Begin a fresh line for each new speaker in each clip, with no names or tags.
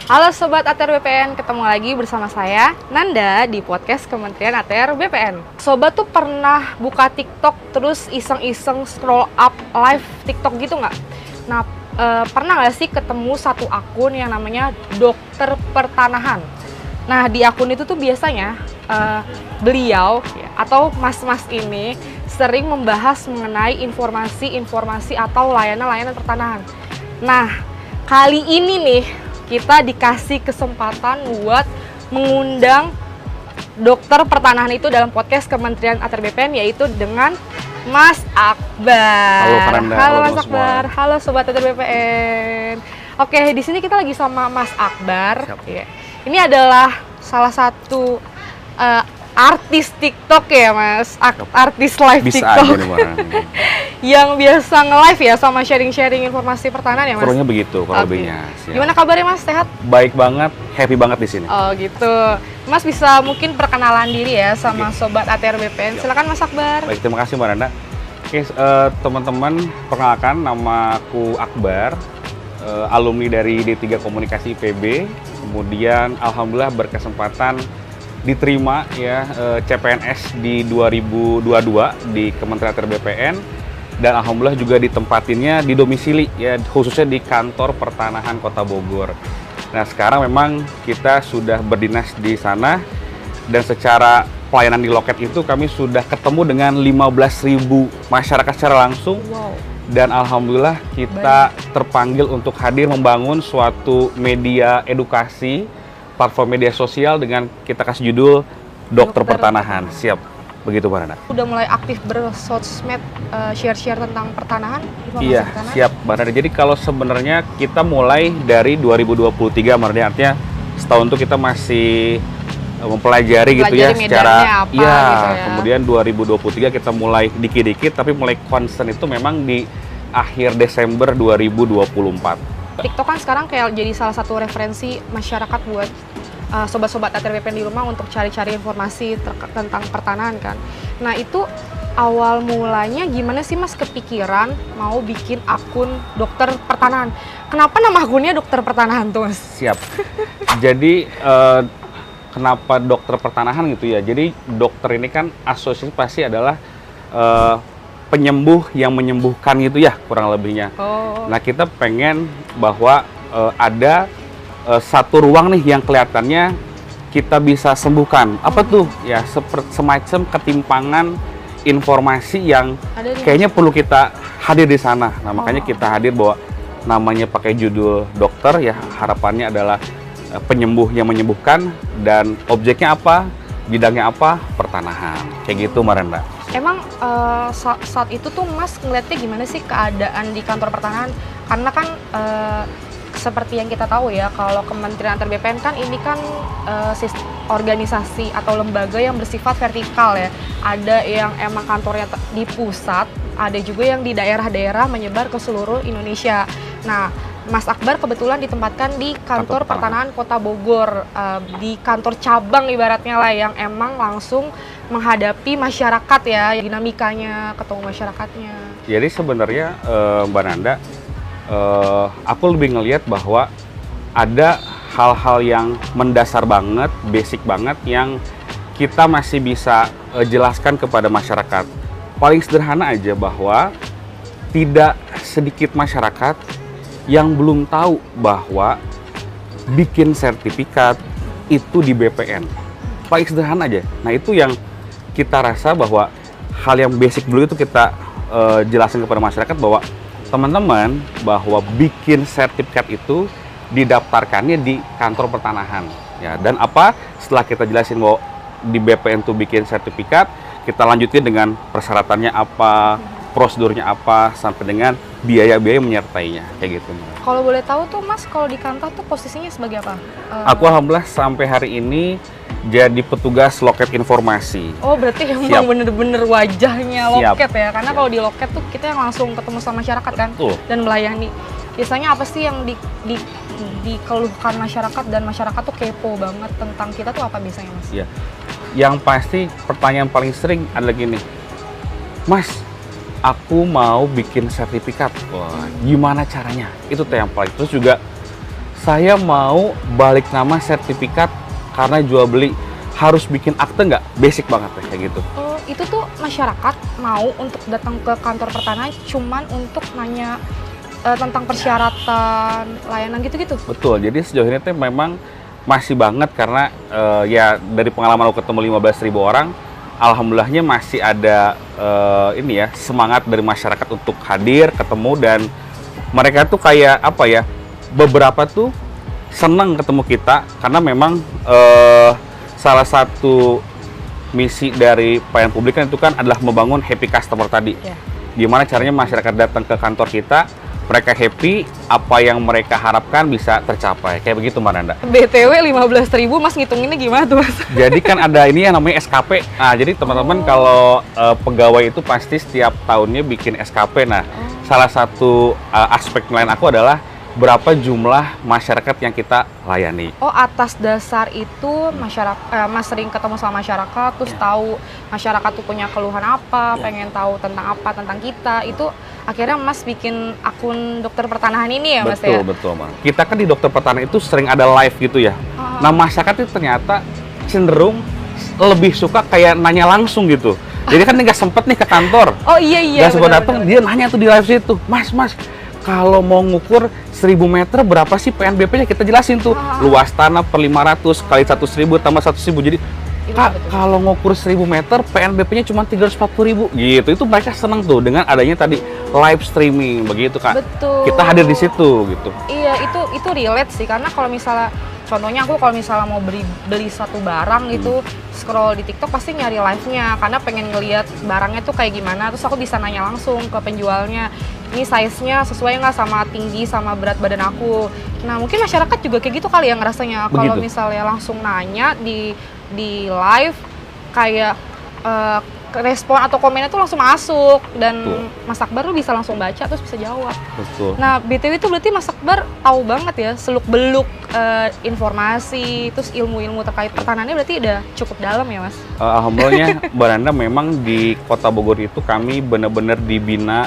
Halo Sobat ATR BPN, ketemu lagi bersama saya, Nanda, di podcast Kementerian ATR BPN. Sobat tuh pernah buka TikTok terus iseng-iseng scroll up live TikTok gitu nggak? Nah, pernah nggak sih ketemu satu akun yang namanya Dokter Pertanahan? Nah, di akun itu tuh biasanya beliau atau mas-mas ini sering membahas mengenai informasi-informasi atau layanan-layanan pertanahan. Nah, kali ini nih, kita dikasih kesempatan buat mengundang dokter pertanahan itu dalam podcast Kementerian ATR BPN, yaitu dengan Mas Akbar.
Halo Faranda,
halo Mas Akbar, halo Sobat ATR BPN. Oke, di sini kita lagi sama Mas Akbar. Ya. Ini adalah salah satu artis TikTok ya Mas, artis live
bisa
TikTok.
Bisa aja nih
yang biasa nge-live ya sama sharing-sharing informasi pertanahan ya Mas?
Kurangnya begitu kalau lebihnya.
Gimana kabarnya Mas, sehat?
Baik banget, happy banget di sini.
Oh gitu. Mas bisa mungkin perkenalan diri ya sama Sobat ATR BPN. Silakan Mas Akbar.
Baik, terima kasih Mbak Nanda. Oke, teman-teman, perkenalkan, nama aku Akbar, alumni dari D3 Komunikasi IPB. Kemudian alhamdulillah berkesempatan diterima ya CPNS di 2022 di Kementerian ATR BPN, dan alhamdulillah juga ditempatinnya di domisili ya, khususnya di kantor pertanahan Kota Bogor. Nah, sekarang memang kita sudah berdinas di sana, dan secara pelayanan di loket itu kami sudah ketemu dengan 15.000 masyarakat secara langsung.
Wow.
Dan alhamdulillah kita terpanggil untuk hadir membangun suatu media edukasi, platform media sosial dengan kita kasih judul Dokter Pertanahan. Siap, begitu Mbak Nanda.
Udah mulai aktif bersosmed, share-share tentang pertanahan?
Iya,
pertanahan?
siap Mbak Nanda. Jadi kalau sebenarnya kita mulai dari 2023, Mbak Nanda, artinya setahun itu kita masih mempelajari gitu ya secara
apa, gitu ya.
Kemudian 2023 kita mulai dikit-dikit, tapi mulai concern itu memang di akhir Desember 2024.
TikTok kan sekarang kayak jadi salah satu referensi masyarakat buat sobat-sobat ATR BPN di rumah untuk cari-cari informasi tentang pertanahan kan. Nah, itu awal mulanya gimana sih Mas kepikiran mau bikin akun Dokter Pertanahan? Kenapa nama akunnya Dokter Pertanahan tuh Mas?
Siap. Jadi kenapa Dokter Pertanahan gitu ya? Jadi dokter ini kan asosiasi pasti adalah penyembuh yang menyembuhkan gitu ya, kurang lebihnya.
Oh.
Nah, kita pengen bahwa ada satu ruang nih yang kelihatannya kita bisa sembuhkan. Apa tuh? Ya, semacam ketimpangan informasi yang kayaknya perlu kita hadir di sana. Nah, makanya kita hadir bahwa namanya pakai judul dokter ya, harapannya adalah penyembuh yang menyembuhkan, dan objeknya apa, bidangnya apa, pertanahan. Kayak gitu Maranda.
Emang saat itu tuh Mas ngeliatnya gimana sih keadaan di kantor pertanahan? Karena kan seperti yang kita tahu ya, kalau Kementerian ATR BPN kan ini kan organisasi atau lembaga yang bersifat vertikal ya. Ada yang emang kantornya di pusat, ada juga yang di daerah-daerah menyebar ke seluruh Indonesia. Nah, Mas Akbar kebetulan ditempatkan di kantor pertanahan Kota Bogor, di kantor cabang ibaratnya lah, yang emang langsung menghadapi masyarakat ya, dinamikanya, ketemu masyarakatnya.
Jadi sebenarnya Mbak Nanda, aku lebih ngelihat bahwa ada hal-hal yang mendasar banget, basic banget, yang kita masih bisa jelaskan kepada masyarakat. Paling sederhana aja bahwa tidak sedikit masyarakat yang belum tahu bahwa bikin sertifikat itu di BPN. Paling sederhana aja. Nah, itu yang kita rasa bahwa hal yang basic dulu itu kita jelasin kepada masyarakat, bahwa teman-teman, bahwa bikin sertifikat itu didaftarkannya di kantor pertanahan. Ya, dan apa? Setelah kita jelasin bahwa di BPN tuh bikin sertifikat, kita lanjutin dengan persyaratannya apa, prosedurnya apa, sampai dengan biaya-biaya menyertainya, kayak gitu.
Kalau boleh tahu tuh Mas, kalau di kantor tuh posisinya sebagai apa?
Aku alhamdulillah sampai hari ini jadi petugas loket informasi.
Oh, berarti emang bener-bener wajahnya loket ya? Karena kalau di loket tuh kita yang langsung ketemu sama masyarakat kan?
Betul.
Dan melayani. Biasanya apa sih yang dikeluhkan masyarakat, dan masyarakat tuh kepo banget tentang kita tuh apa biasanya Mas?
Iya. Yang pasti pertanyaan paling sering adalah gini, Mas, aku mau bikin sertifikat. Wah, gimana caranya? Itu tuh yang paling. Terus juga saya mau balik nama sertifikat karena jual beli, harus bikin akte nggak? Basic banget ya, kayak gitu.
Oh, itu tuh masyarakat mau untuk datang ke kantor pertanahan cuman untuk nanya tentang persyaratan layanan gitu-gitu?
Betul, jadi sejauh ini tuh memang masih banget karena ya dari pengalaman aku ketemu 15.000 orang, alhamdulillahnya masih ada ini ya, semangat dari masyarakat untuk hadir, ketemu, dan mereka tuh kayak apa ya, beberapa tuh senang ketemu kita karena memang salah satu misi dari pelayanan publik kan itu kan adalah membangun happy customer tadi.
Yeah.
Gimana caranya masyarakat datang ke kantor kita, mereka happy, apa yang mereka harapkan bisa tercapai. Kayak begitu, Mbak Nanda.
BTW 15.000, Mas ngitunginnya gimana tuh, Mas?
Jadi kan ada ini yang namanya SKP. Nah, jadi teman-teman kalau pegawai itu pasti setiap tahunnya bikin SKP. Nah, salah satu aspek nilaian aku adalah berapa jumlah masyarakat yang kita layani.
Oh, atas dasar itu masyarakat, Mas sering ketemu sama masyarakat, terus tahu masyarakat tuh punya keluhan apa, pengen tahu tentang apa, tentang kita, itu akhirnya Mas bikin akun dokter pertanahan ini ya, Mas ya?
Betul, Mas. Kita kan di dokter pertanahan itu sering ada live gitu ya. Nah, masyarakat itu ternyata cenderung lebih suka kayak nanya langsung gitu. Jadi kan nggak sempet nih ke kantor.
Oh iya.
Nggak sempat datang, dia nanya tuh di live situ, Mas, kalau mau ngukur 1000 meter berapa sih PNBP-nya, kita jelasin tuh. Luas tanah per 500 kali 100.000 tambah 100.000. Jadi Kak, kalau ngukur 1000 meter PNBP-nya cuma 340.000 gitu. Itu mereka seneng tuh dengan adanya tadi live streaming begitu, Kak.
Betul.
Kita hadir di situ gitu.
Iya, itu relate sih, karena kalau misalnya contohnya aku kalau misalnya mau beli satu barang gitu, scroll di TikTok pasti nyari live-nya karena pengen ngeliat barangnya tuh kayak gimana, terus aku bisa nanya langsung ke penjualnya, ini size-nya sesuai nggak sama tinggi sama berat badan aku. Nah, mungkin masyarakat juga kayak gitu kali ya ngerasanya, kalau misalnya langsung nanya di live, kayak respon atau komennya tuh langsung masuk, dan Mas Akbar tuh bisa langsung baca terus bisa jawab.
Betul.
Nah, BTW itu berarti Mas Akbar tahu banget ya seluk-beluk informasi, terus ilmu-ilmu terkait pertanahannya berarti udah cukup dalam ya, Mas?
Alhamdulillahnya Mbak Nanda, memang di Kota Bogor itu kami benar-benar dibina,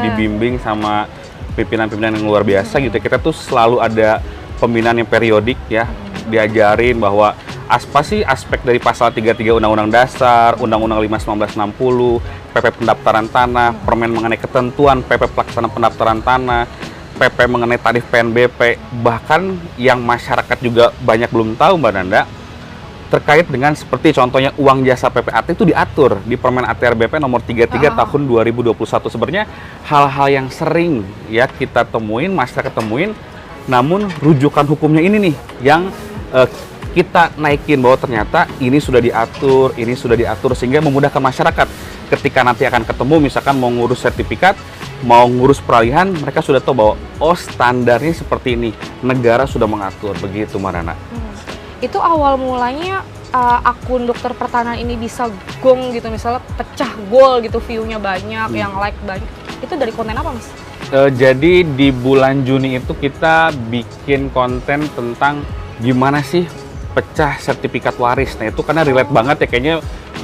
dibimbing sama pimpinan-pimpinan yang luar biasa gitu. Kita tuh selalu ada pembinaan yang periodik ya, diajarin bahwa apa sih aspek dari pasal 33 Undang-Undang Dasar, Undang-Undang 5 1960, PP pendaftaran tanah, permen mengenai ketentuan PP pelaksanaan pendaftaran tanah, PP mengenai tarif PNBP, bahkan yang masyarakat juga banyak belum tahu, Mbak Nanda, terkait dengan seperti contohnya uang jasa PPAT itu diatur di Permen ATR BP nomor 33 tahun 2021. Sebenarnya hal-hal yang sering ya kita temuin, masyarakat temuin, namun rujukan hukumnya ini nih yang kita naikin bahwa ternyata ini sudah diatur sehingga memudahkan masyarakat ketika nanti akan ketemu, misalkan mau ngurus sertifikat, mau ngurus peralihan, mereka sudah tahu bahwa oh standarnya seperti ini, negara sudah mengatur, begitu Marana.
Itu awal mulanya akun dokter pertanahan ini bisa gong gitu, misalnya pecah gol gitu, view-nya banyak, yang like banyak, itu dari konten apa, Mas?
Jadi di bulan Juni itu kita bikin konten tentang gimana sih pecah sertifikat waris. Nah itu karena relate banget ya, kayaknya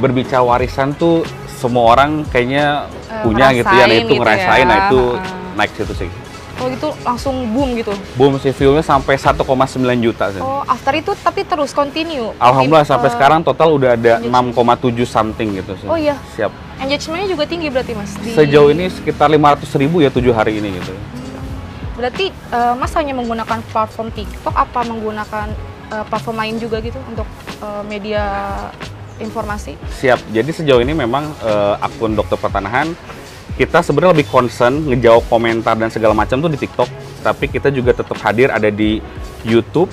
berbicara warisan tuh semua orang kayaknya punya gitu ya, nah itu gitu ngerasain ya. Nah itu naik situ sih.
Oh gitu langsung boom gitu?
Boom sih, view-nya sampai 1,9 juta sih.
Oh, after itu tapi terus continue?
Alhamdulillah sampai sekarang total udah ada 6,7 something gitu sih.
Oh iya?
Siap.
Engagement-nya juga tinggi berarti, Mas?
Sejauh ini sekitar 500.000 ya 7 hari ini gitu.
Berarti Mas hanya menggunakan platform TikTok, apa menggunakan platform lain juga gitu untuk media informasi? Siap.
Jadi sejauh ini memang akun dokter pertanahan kita sebenarnya lebih concern ngejawab komentar dan segala macam tuh di TikTok, tapi kita juga tetap hadir ada di YouTube,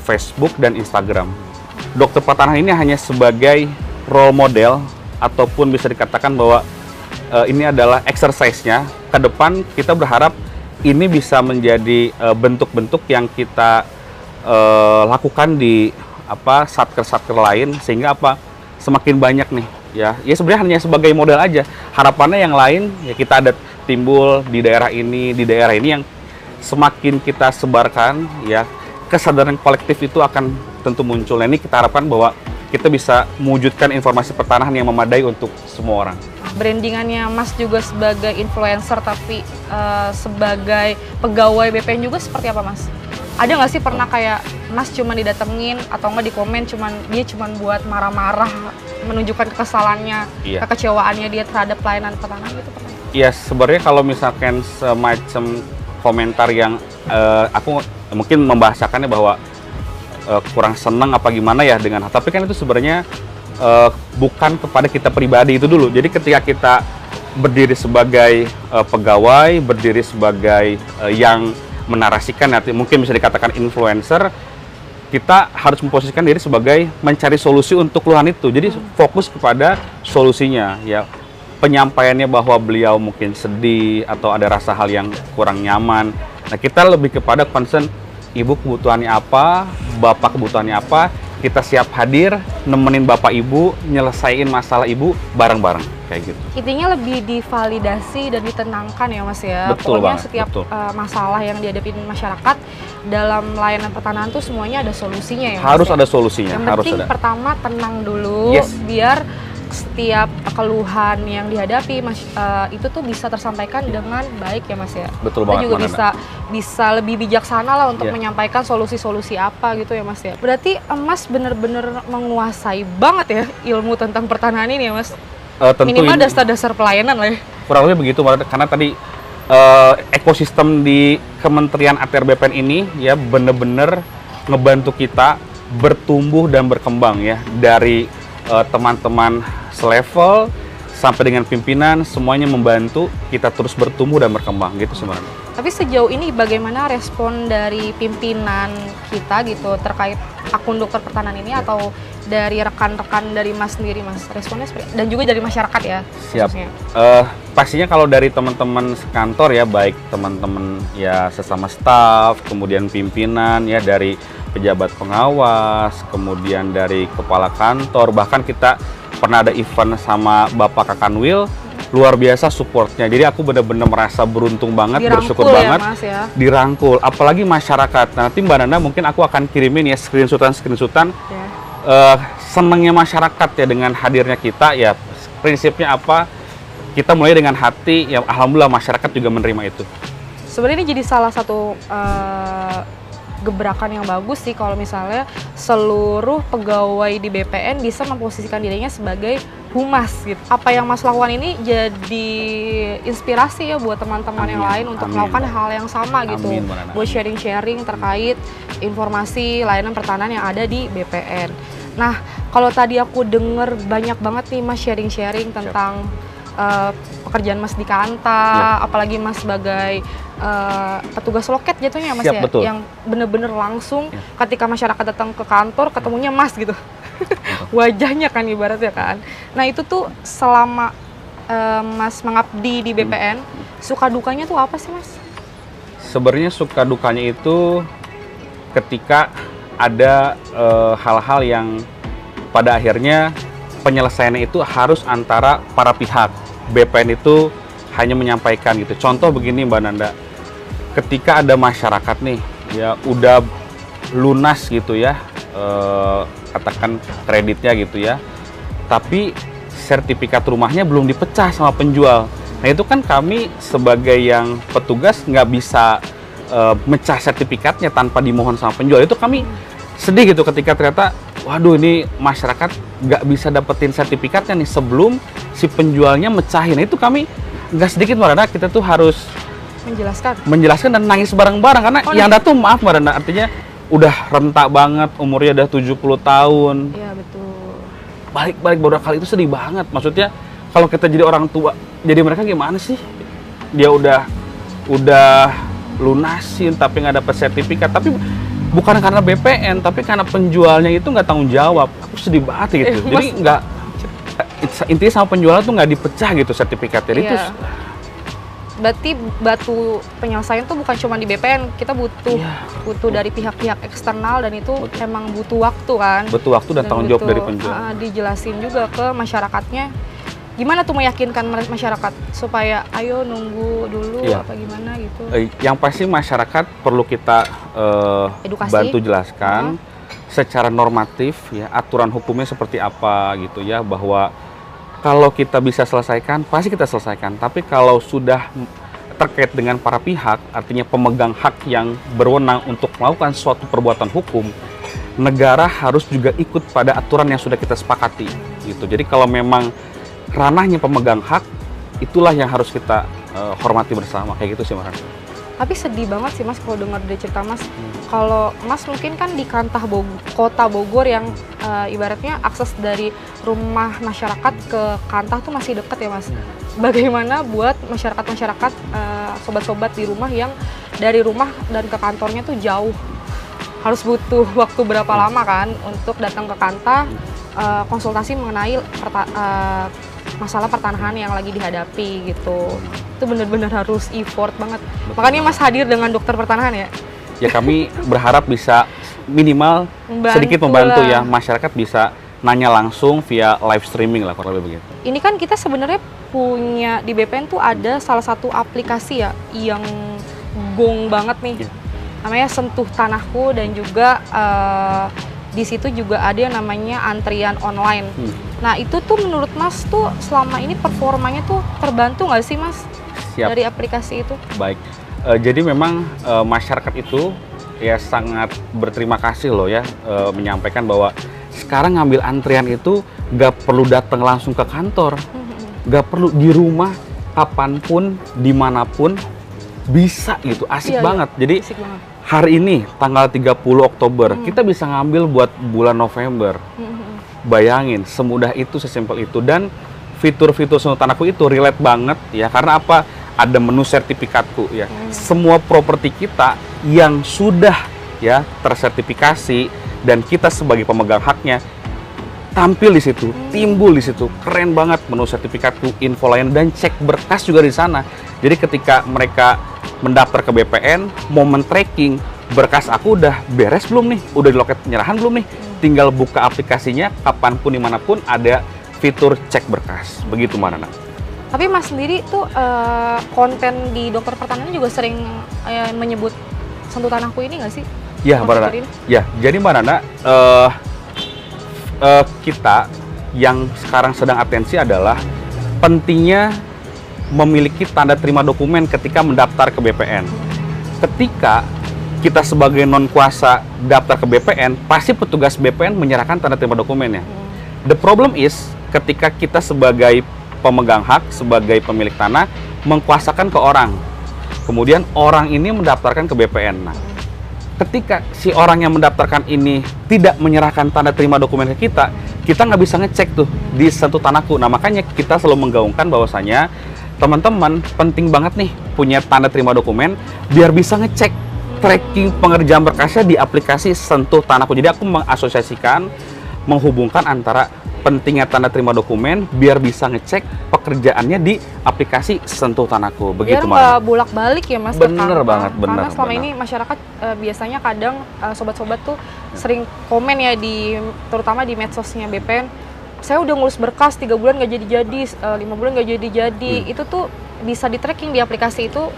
Facebook, dan Instagram. Dokter pertanahan ini hanya sebagai role model ataupun bisa dikatakan bahwa ini adalah exercise-nya. Ke depan kita berharap ini bisa menjadi bentuk-bentuk yang kita lakukan di satker-satker lain, sehingga semakin banyak nih ya sebenarnya hanya sebagai modal aja. Harapannya yang lain ya kita ada timbul di daerah ini yang semakin kita sebarkan ya, kesadaran kolektif itu akan tentu muncul. Nah, ini kita harapkan bahwa kita bisa mewujudkan informasi pertanahan yang memadai untuk semua orang.
Brandingannya Mas juga sebagai influencer tapi sebagai pegawai BPN juga seperti apa, Mas? Ada nggak sih pernah kayak Mas cuma didatengin atau nggak di komen dia cuman buat marah-marah, menunjukkan kekesalannya,
Iya.
kekecewaannya dia terhadap pelayanan pertanahan gitu pernah?
Iya, sebenarnya kalau misalkan semacam komentar yang aku mungkin membahasakannya bahwa kurang senang apa gimana ya dengan, tapi kan itu sebenarnya bukan kepada kita pribadi itu dulu. Jadi ketika kita berdiri sebagai pegawai, berdiri sebagai yang menarasikan, nanti mungkin bisa dikatakan influencer, kita harus memposisikan diri sebagai mencari solusi untuk keluhan itu. Jadi fokus kepada solusinya, ya. Penyampaiannya bahwa beliau mungkin sedih atau ada rasa hal yang kurang nyaman. Nah, kita lebih kepada concern, ibu kebutuhannya apa, bapak kebutuhannya apa, kita siap hadir, nemenin bapak ibu, nyelesain masalah ibu bareng-bareng, kayak gitu.
Intinya lebih divalidasi dan ditenangkan ya Mas ya.
Betul
Pokoknya
banget,
setiap
betul.
masalah yang dihadapi masyarakat dalam layanan pertanahan tuh semuanya ada solusinya ya Mas.
Harus
ya?
ada solusinya,
Yang
harus
penting
ada.
pertama tenang dulu,
Yes.
biar setiap keluhan yang dihadapi itu tuh bisa tersampaikan dengan baik ya Mas ya.
Betul
Kita
banget,
juga
Mbak
bisa lebih bijaksana lah untuk
Iya.
menyampaikan solusi-solusi apa gitu ya Mas ya. Berarti Mas bener-bener menguasai banget ya ilmu tentang pertanahan ini ya Mas.
Tentu
Minimal
ini
dasar-dasar pelayanan lah ya.
kurang lebih begitu, Mbak, karena tadi ekosistem di Kementerian ATR BPN ini ya bener-bener ngebantu kita bertumbuh dan berkembang ya, dari teman-teman selevel sampai dengan pimpinan, semuanya membantu kita terus bertumbuh dan berkembang gitu sebenarnya.
Tapi sejauh ini bagaimana respon dari pimpinan kita gitu terkait akun dokter pertanahan ini, atau dari rekan-rekan dari Mas sendiri Mas, responnya seperti, dan juga dari masyarakat ya?
Siap.
Khususnya.
Pastinya kalau dari teman-teman sekantor ya, baik teman-teman ya sesama staf, kemudian pimpinan ya, dari pejabat pengawas, kemudian dari kepala kantor, bahkan kita pernah ada event sama Bapak Kakanwil, luar biasa supportnya. Jadi aku benar-benar merasa beruntung banget, bersyukur
Dirangkul ya,
banget,
Mas ya.
dirangkul. Apalagi masyarakat. Nah, nanti Mbak Nanda mungkin aku akan kirimin ya screenshotan
Ya.
senangnya masyarakat ya dengan hadirnya kita ya. Prinsipnya apa? Kita mulai dengan hati, ya alhamdulillah masyarakat juga menerima itu.
Sebenarnya ini jadi salah satu gebrakan yang bagus sih kalau misalnya seluruh pegawai di BPN bisa memposisikan dirinya sebagai humas gitu. Apa yang Mas lakukan ini jadi inspirasi ya buat teman-teman yang
Amin,
lain untuk
amin.
melakukan hal yang sama gitu.
Amin, Mbak Nana.
Buat sharing-sharing terkait informasi layanan pertanahan yang ada di BPN. Nah, kalau tadi aku denger banyak banget nih Mas sharing-sharing tentang pekerjaan Mas di Kanta, apalagi Mas sebagai petugas loket jatuhnya Mas.
Siap,
ya,
betul.
yang bener-bener langsung
Ya.
ketika masyarakat datang ke kantor ketemunya Mas gitu. Wajahnya kan ibaratnya kan. Nah, itu tuh selama Mas mengabdi di BPN, suka dukanya tuh apa sih Mas?
Sebenarnya suka dukanya itu ketika ada hal-hal yang pada akhirnya penyelesaiannya itu harus antara para pihak. BPN itu hanya menyampaikan gitu. Contoh begini Mbak Nanda, ketika ada masyarakat nih ya udah lunas gitu ya, katakan kreditnya gitu ya, tapi sertifikat rumahnya belum dipecah sama penjual. Nah itu kan kami sebagai yang petugas nggak bisa mecah sertifikatnya tanpa dimohon sama penjual. Itu kami sedih gitu ketika ternyata, waduh ini masyarakat nggak bisa dapetin sertifikatnya nih sebelum si penjualnya mecahin. Nah, itu kami nggak sedikit Mbak Nanda, kita tuh harus menjelaskan dan nangis bareng-bareng karena yang ada tuh maaf Mbak Nanda, artinya udah rentak banget, umurnya udah 70 tahun.
Iya betul.
Balik-balik beberapa kali itu sedih banget. Maksudnya kalau kita jadi orang tua, jadi mereka gimana sih? Dia udah lunasin tapi nggak dapet sertifikat, tapi bukan karena BPN, tapi karena penjualnya itu nggak tanggung jawab. Aku sedih banget gitu. Jadi nggak, intinya sama penjualnya tuh nggak dipecah gitu sertifikatnya. Itu
berarti batu penyelesaian tuh bukan cuma di BPN, kita butuh dari pihak-pihak eksternal, dan itu emang butuh waktu kan.
Butuh waktu dan tanggung jawab dari penjual.
Dijelasin juga ke masyarakatnya. Gimana tuh meyakinkan masyarakat supaya ayo nunggu dulu apa gimana gitu.
Yang pasti masyarakat perlu kita bantu jelaskan secara normatif ya, aturan hukumnya seperti apa gitu ya, bahwa kalau kita bisa selesaikan pasti kita selesaikan, tapi kalau sudah terkait dengan para pihak, artinya pemegang hak yang berwenang untuk melakukan suatu perbuatan hukum, negara harus juga ikut pada aturan yang sudah kita sepakati gitu. Jadi kalau memang ranahnya pemegang hak, itulah yang harus kita hormati bersama, kayak gitu sih Mas.
Tapi sedih banget sih Mas kalau dengar dari cerita Mas. Kalau Mas mungkin kan di kota Bogor yang ibaratnya akses dari rumah masyarakat ke Kantah tuh masih dekat ya Mas. Bagaimana buat masyarakat-masyarakat, sobat-sobat di rumah yang dari rumah dan ke kantornya tuh jauh, harus butuh waktu berapa lama kan untuk datang ke Kantah, konsultasi mengenai masalah pertanahan yang lagi dihadapi gitu. Itu benar-benar harus effort banget. Makanya Mas hadir dengan dokter pertanahan ya.
Ya kami berharap bisa minimal sedikit membantu ya, masyarakat bisa nanya langsung via live streaming lah kurang lebih begitu.
Ini kan kita sebenarnya punya di BPN tuh ada salah satu aplikasi ya yang gong banget nih. Namanya Sentuh Tanahku, dan juga di situ juga ada yang namanya antrian online. Nah itu tuh menurut Mas tuh selama ini performanya tuh terbantu nggak sih Mas? Siap. Dari aplikasi itu?
Baik, jadi memang masyarakat itu ya sangat berterima kasih loh ya, menyampaikan bahwa sekarang ngambil antrian itu nggak perlu datang langsung ke kantor, nggak perlu, di rumah kapanpun dimanapun bisa gitu, asik banget. Jadi asik banget. Hari ini tanggal 30 Oktober kita bisa ngambil buat bulan November. Bayangin, semudah itu, sesimpel itu. Dan fitur-fitur Sentuh Tanahku itu relate banget ya, karena apa? Ada menu sertifikatku ya. Semua properti kita yang sudah ya tersertifikasi dan kita sebagai pemegang haknya tampil di situ, timbul di situ. Keren banget menu sertifikatku, info lain, dan cek berkas juga di sana. Jadi ketika mereka mendaftar ke BPN, momen tracking, berkas aku udah beres belum nih? Udah di loket penyerahan belum nih? Tinggal buka aplikasinya, kapanpun, dimanapun, ada fitur cek berkas. Begitu Mbak Nana.
Tapi Mas sendiri tuh konten di dokter pertanahan juga sering menyebut Sentuh Tanahku ini nggak sih?
Ya Mbak Nana. Ya, jadi Mbak Nana, kita yang sekarang sedang atensi adalah pentingnya memiliki tanda terima dokumen ketika mendaftar ke BPN. Ketika kita sebagai non kuasa daftar ke BPN, pasti petugas BPN menyerahkan tanda terima dokumennya. The problem is ketika kita sebagai pemegang hak, sebagai pemilik tanah, mengkuasakan ke orang. Kemudian orang ini mendaftarkan ke BPN. Nah, ketika si orang yang mendaftarkan ini tidak menyerahkan tanda terima dokumen ke kita nggak bisa ngecek tuh di Sentuh Tanahku. Nah, makanya kita selalu menggaungkan bahwasanya teman-teman penting banget nih punya tanda terima dokumen biar bisa ngecek tracking pengerjaan berkasnya di aplikasi Sentuh Tanahku. Jadi aku mengasosiasikan, menghubungkan antara pentingnya tanda terima dokumen biar bisa ngecek pekerjaannya di aplikasi Sentuh Tanahku. Begitu
biar nggak bolak-balik ya Mas.
Bener banget, bener.
Karena selama ini masyarakat biasanya kadang sobat-sobat tuh sering komen ya, terutama di medsosnya BPN. Saya udah ngurus berkas 3 bulan nggak jadi-jadi, 5 bulan nggak jadi-jadi. Itu tuh bisa di tracking di aplikasi itu.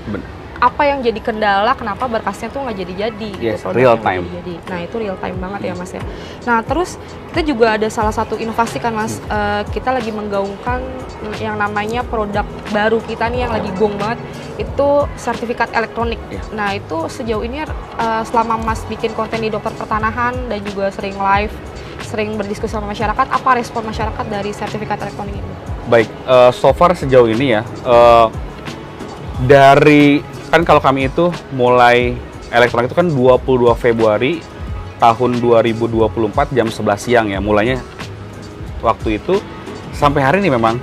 Apa yang jadi kendala, kenapa berkasnya tuh nggak jadi-jadi.
Yes,
gitu,
real time.
Nah itu real time banget ya Mas ya. Nah terus kita juga ada salah satu inovasi kan Mas, kita lagi menggaungkan yang namanya produk baru kita nih yang lagi gong banget, itu sertifikat elektronik. Nah itu sejauh ini selama Mas bikin konten di dokter pertanahan dan juga sering live, sering berdiskusi sama masyarakat, apa respon masyarakat dari sertifikat elektronik ini? Baik,
so far sejauh ini ya, dari kan kalau kami itu mulai elektronik itu kan 22 Februari tahun 2024 jam 11 siang ya mulainya. Waktu itu sampai hari ini memang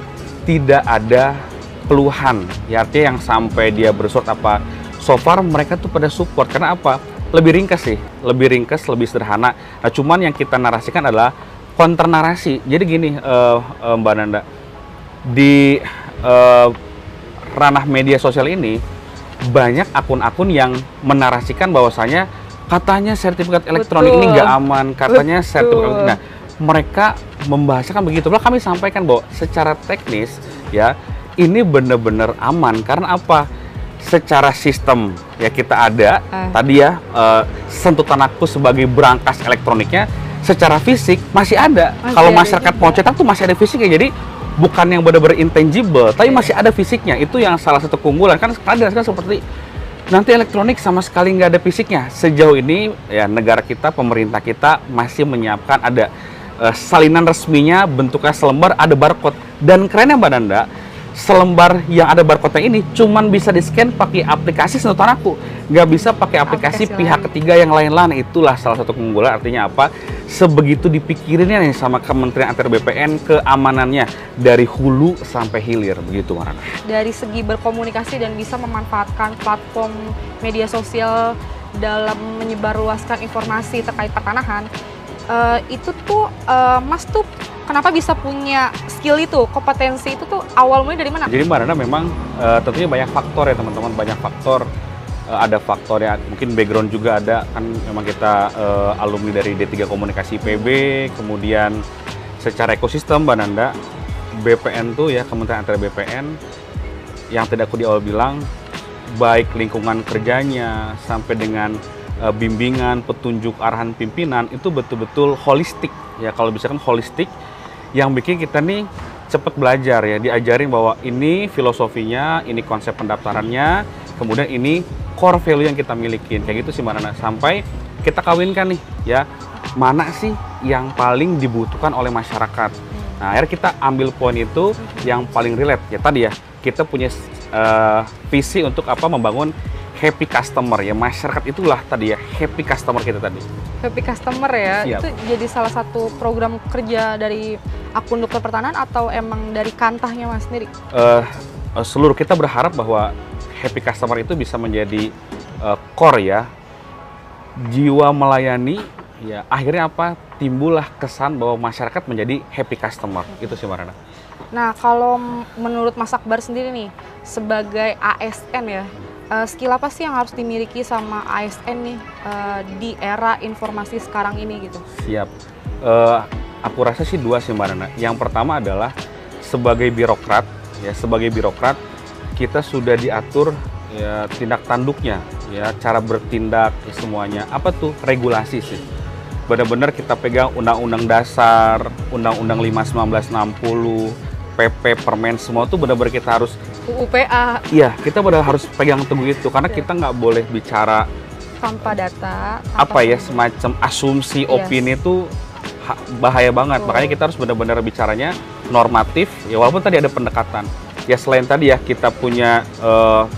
tidak ada keluhan ya, artinya yang sampai dia bersurat apa. So far mereka tuh pada support, karena apa? Lebih ringkas sih, lebih ringkas, lebih sederhana. Nah cuman yang kita narasikan adalah counter narasi. Jadi gini Mbak Nanda, di ranah media sosial ini banyak akun-akun yang menarasikan bahwasanya katanya sertifikat elektronik ini nggak aman, katanya sertifikat. Nah, mereka membahasakan begitu. Lalu kami sampaikan bahwa secara teknis ya ini benar-benar aman, karena apa? Secara sistem ya kita ada tadi ya Sentuh Tanahku sebagai berangkas elektroniknya, secara fisik masih ada. Kalau masyarakat mau cetak tuh masih ada fisiknya. Jadi bukan yang benar-benar intangible, tapi masih ada fisiknya. Itu yang salah satu keunggulan. Kan sekarang seperti nanti elektronik sama sekali nggak ada fisiknya. Sejauh ini ya negara kita, pemerintah kita masih menyiapkan ada salinan resminya, bentuknya selembar, ada barcode. Dan kerennya Mbak Nanda, selembar yang ada barcode-nya ini cuman bisa di-scan pakai aplikasi senutan aku. Nggak bisa pakai aplikasi pihak ketiga yang lain-lain. Itulah salah satu keunggulan. Artinya apa? Sebegitu dipikirinnya nih sama Kementerian ATR BPN keamanannya dari hulu sampai hilir. Begitu Marana.
Dari segi berkomunikasi dan bisa memanfaatkan platform media sosial dalam menyebarluaskan informasi terkait pertanahan, itu tuh Mas tuh kenapa bisa punya skill itu, kompetensi itu tuh awal mulai dari mana?
Jadi Mbak Nana memang tentunya banyak faktor ya teman-teman, banyak faktor. Ada faktor ya, mungkin background juga ada, kan memang kita alumni dari D3 Komunikasi IPB, kemudian secara ekosistem Mbak Nanda, BPN tuh ya, Kementerian ATR BPN, yang tidak aku di awal bilang, baik lingkungan kerjanya, sampai dengan bimbingan, petunjuk, arahan pimpinan, itu betul-betul holistik ya. Kalau bisa kan holistik, yang bikin kita nih cepat belajar ya, diajarin bahwa ini filosofinya, ini konsep pendaftarannya, kemudian ini core value yang kita milikin, kayak gitu sih Mbak Nana. Sampai kita kawinkan nih ya, mana sih yang paling dibutuhkan oleh masyarakat. Nah akhirnya kita ambil poin itu yang paling relate ya. Tadi ya, kita punya visi untuk apa, membangun happy customer ya. Masyarakat itulah tadi ya, happy customer kita tadi.
Happy customer ya. Siap. Itu jadi salah satu program kerja dari akun dokter pertanahan atau emang dari kantahnya Mas sendiri?
Seluruh kita berharap bahwa happy customer itu bisa menjadi core ya, jiwa melayani ya. Akhirnya apa, timbullah kesan bahwa masyarakat menjadi happy customer. Itu sih Marana.
Nah kalau menurut Mas Akbar sendiri nih sebagai ASN ya, skill apa sih yang harus dimiliki sama ASN nih di era informasi sekarang ini gitu? Siap.
Aku rasa sih dua sih Mbak Nana. Yang pertama adalah sebagai birokrat ya, sebagai birokrat kita sudah diatur ya tindak tanduknya ya, cara bertindak ya, semuanya. Apa tuh? Regulasi sih. Benar-benar kita pegang Undang-Undang Dasar, Undang-Undang 5 1960, PP, Permen, semua tuh benar-benar kita harus
UPA.
Iya, kita benar harus pegang teguh itu karena kita nggak boleh bicara
tanpa data,
apa ya, semacam asumsi, opini itu bahaya banget. Makanya kita harus benar-benar bicaranya normatif ya, walaupun tadi ada pendekatan. Ya selain tadi ya kita punya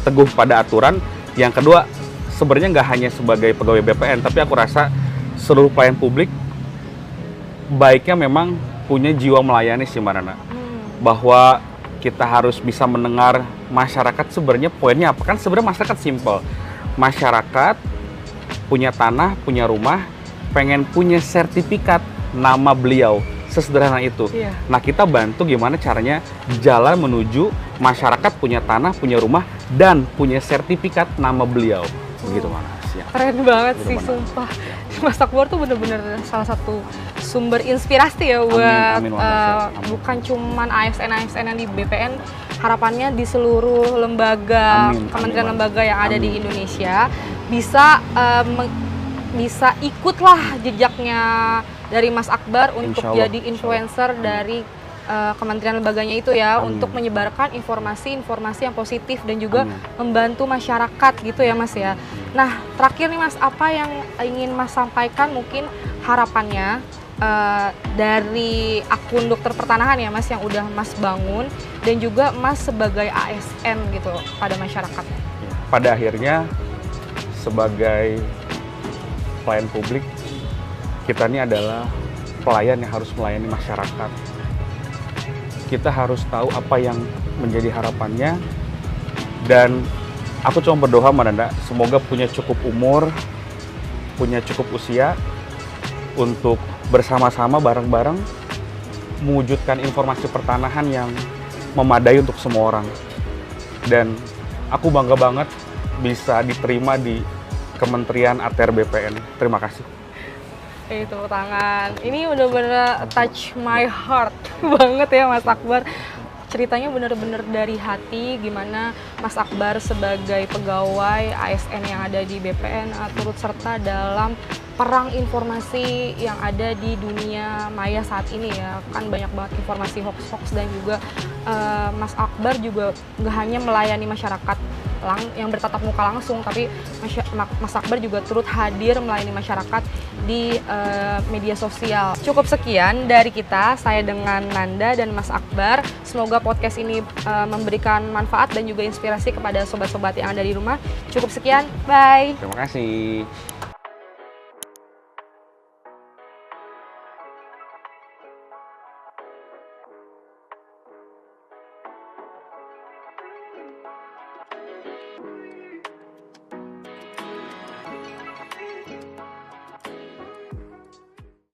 teguh pada aturan. Yang kedua sebenarnya nggak hanya sebagai pegawai BPN, tapi aku rasa seluruh pelayan publik baiknya memang punya jiwa melayani sih Mbak Nana. Bahwa kita harus bisa mendengar masyarakat sebenarnya poinnya apa. Kan sebenarnya masyarakat simple. Masyarakat punya tanah, punya rumah, pengen punya sertifikat nama beliau. Sesederhana itu. Iya. Nah kita bantu gimana caranya jalan menuju masyarakat punya tanah, punya rumah, dan punya sertifikat nama beliau. Begitu Mas. Ya.
Keren banget sih, sumpah. Mas Akbar tuh bener-bener salah satu sumber inspirasi ya buat bukan cuman ASN-ASN yang di BPN, harapannya di seluruh lembaga, kementerian lembaga yang ada di Indonesia bisa bisa ikutlah jejaknya dari Mas Akbar untuk jadi influencer dari kementerian lembaganya itu ya, untuk menyebarkan informasi-informasi yang positif dan juga membantu masyarakat gitu ya Mas ya. Nah terakhir nih Mas, apa yang ingin Mas sampaikan, mungkin harapannya dari akun dokter pertanahan ya Mas yang udah Mas bangun, dan juga Mas sebagai ASN gitu pada masyarakat?
Pada akhirnya sebagai pelayan publik, kita ini adalah pelayan yang harus melayani masyarakat. Kita harus tahu apa yang menjadi harapannya, dan aku cuma berdoa Mbak Nanda, semoga punya cukup umur, punya cukup usia untuk bersama-sama bareng-bareng mewujudkan informasi pertanahan yang memadai untuk semua orang. Dan aku bangga banget bisa diterima di Kementerian ATR BPN. Terima kasih.
Tepuk tangan. Ini bener-bener touch my heart banget ya Mas Akbar. ceritanya bener-bener dari hati gimana Mas Akbar sebagai pegawai ASN yang ada di BPN turut serta dalam perang informasi yang ada di dunia maya saat ini ya. Kan banyak banget informasi hoax-hoax dan juga Mas Akbar juga nggak hanya melayani masyarakat yang bertatap muka langsung, tapi Mas Akbar juga turut hadir melayani masyarakat di media sosial. Cukup sekian dari kita, saya dengan Nanda dan Mas Akbar. Semoga podcast ini memberikan manfaat dan juga inspirasi kepada sobat-sobat yang ada di rumah. Cukup sekian, bye!
Terima kasih.